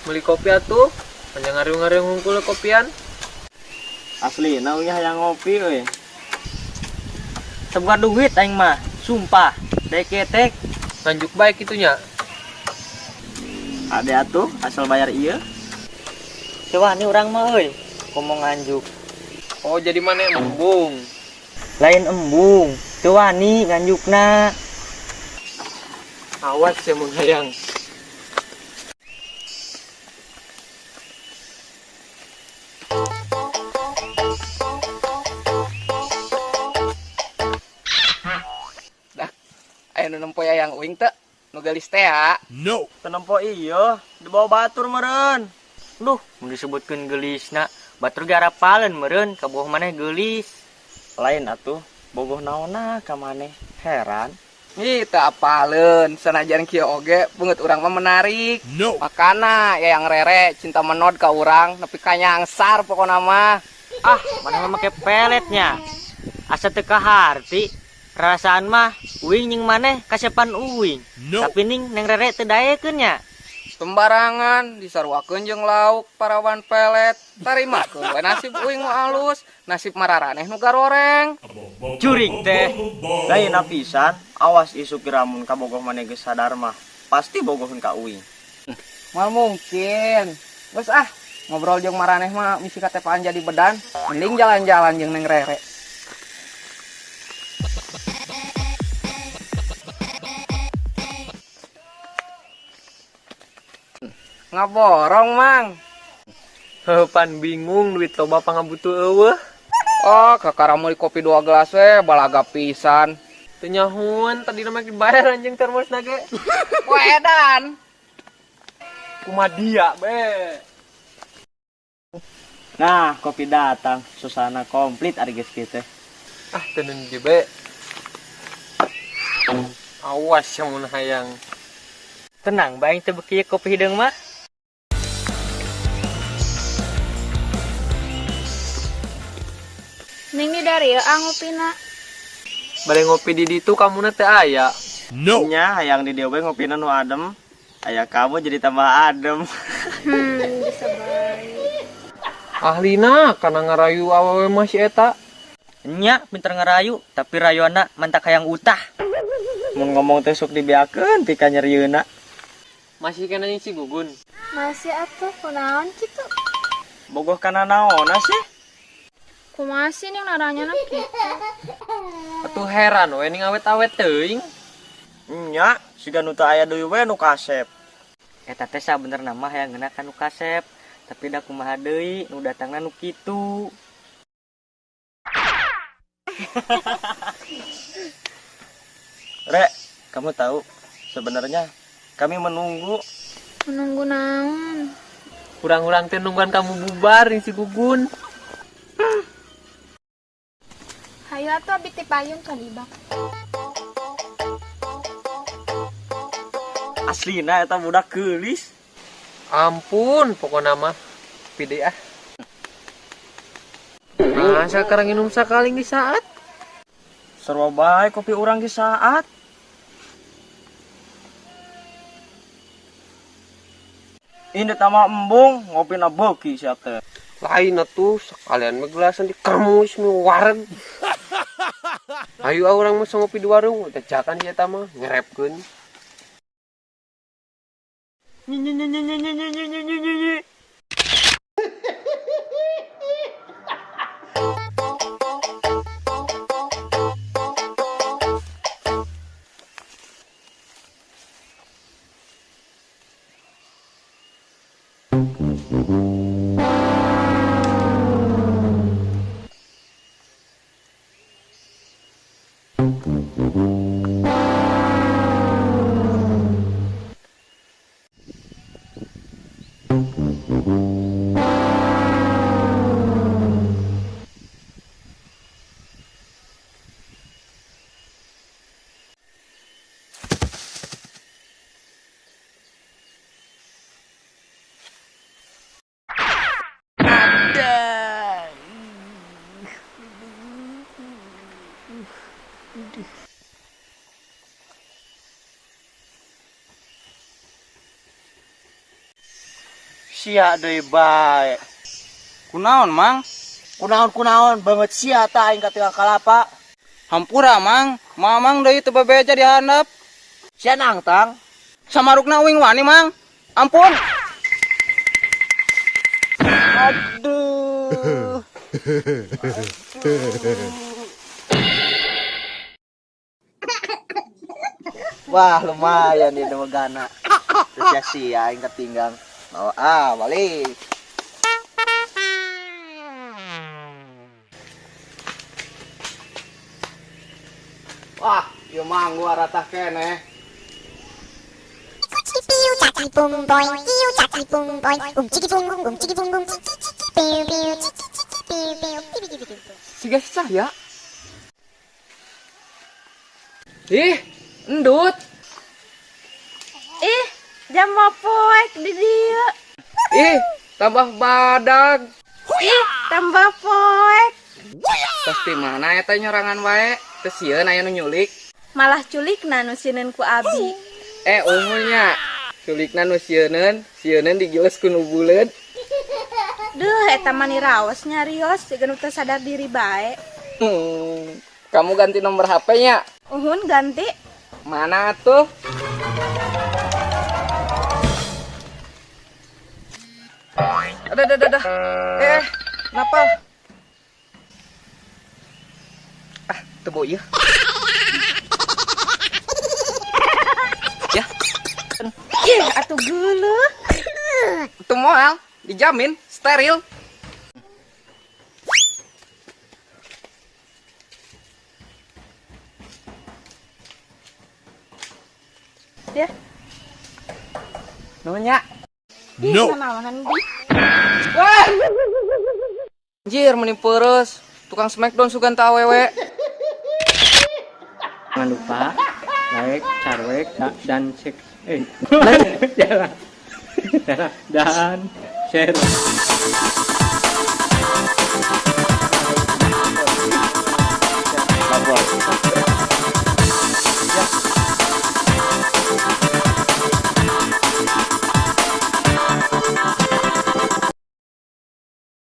Beli kopi atuh. Panjang ngariung-ngariung hungkul kopian. Asli, naunya yang ngopi we. Sebuah duit aing mah, sumpah. Deketek. Nganjuk baik itunya. Ade atuh asal bayar ieu. Coba nih orang mah euy, ngomong nganjuk. Oh jadi mana embung? Lain embung, teu wani nganjukna. Awas ya menghayang. Ayo nu nempo yang uing teh nu gelis teh ya. Tenempo ieu, di bawah batur meureun. Duh, mun disebutkeun geulisna, batur ge arapaleun meureun, kaboh maneh geulis. Lain atuh, bogoh naonna ka maneh. Heran. Ih teu apaleun, sanajan kieu oge beungeut urang mah menarik. Makana ya yang rere cinta menod ka urang nepi ka nyangsar pokona mah. Ah, maneh mah make peletnya. Asa teu kaharti. Rasaan mah uing jeung maneh kasepan uing. Tapi ning neng rere teu daekeun nya. Sembarangan disaruakeun jeung lauk parawan pelet. Tarimakeun we nasib uing nu alus, nasib mararaneh nu garoreng. Curig teh. Lain pisan, awas isu kiramun ka bogoh maneh geus sadar mah. Pasti bogohkeun ka uing. Mal mungkin. Geus ngobrol jeung maraneh mah misi katepaan jadi bedan. Mending jalan-jalan jeung neng rere. Ngaborong mang. Pan bingung duit loba pangabutuh eueuh. Oh kakara meuli kopi 2 gelas we balaga pisan. Teu nyahoan tadi mah dibayar anjing termosna ge. Wedan. Kumadia be. Nah, kopi datang, susana komplit ari geus kieu teh. Ah teu neun ge be. Awas ya mun hayang. Tenang, bae teu beuki kopi hideung mah. Ning di dari ya ngopina. Bade ngopi di ditu kamuna teu aya. Nya hayang di dieu we ngopina nu adem. Aya kamu jadi tambah adem. Bisa baik. Ahlina kana ngarayu awewe mah si eta. Nya pinter ngarayu, tapi rayuana mantak hayang utah. Mun ngomong teh sok dibiakeun ti ka nyerieuna. Masih kena si Gugun. Masih atuh kunaon kitu? Bogoh kana naonna sih? Kumaha sih ning naranya kitu? Atuh heran we ning awet-awet teuing. Nya, siga nu teu aya deui we nu kasep. Eta teh sabenerna mah hayang geuna ka nu kasep, tapi da kumaha deui nu datangna nu kitu. Rek, kamu tahu sebenarnya kami menunggu. Menunggu naon? Kurang-kurang teh nungguan kamu bubar ning si Gugun. Hayu atuh abi ti payun kalibak. Aslina eta budak geulis. Ampun, pokoknya mah pide ah. Nah, sekarang minum sekali di saat. Sarua bae kopi urang ge saat. Ini tama embung ngopina beuki sia teh. Lain atuh sekalian megelasan di kamus mi wareg. Ayo orang mah ngopi di warung, tejakan dia mah ngerepkeun. sia deui bae. Kunaon, Mang? Kunaon banget sia tah aing ka tengah kalapa. Hampura, Mang. Mamang deui teu bebeja di handap. Sia nang tang. Samarukna uing wani, Mang. Ampun. Aduh. Wah, lumayan ini megana. Terus ya sia aing ketinggang. Balik. Wah, ieu Mang gua ratah keneh. Piu caki pung boing, piu caki pung boing, ciki pung ciki pung piu piu piu piu piu piu. Siga saya. Ih, endut. Ih, jam poek di dia. Ih, tambah badag. Ih, tambah poek. Pasti mana eta nyorangan wae. Teu sieun aya nu nyulik. Malah culik nu sieun ku abi. Umurnya culikna nu sieun digiles ku nu buleud. Duh, eta mah ni raos nyarios, jeung teu sadar diri bae. Kamu ganti nomor HP-nya. Uhun ganti. Mana tuh? Ada. Kenapa? Teu ieu. Ya. Ih, atuh geuleuh. Itu moal, dijamin steril. Ya. Nunya. No. Nanaonan di. Wah. Anjir, meni peureuss. Tukang smackdown sugan teu awewe. Jangan lupa like, carwek, dan dan share.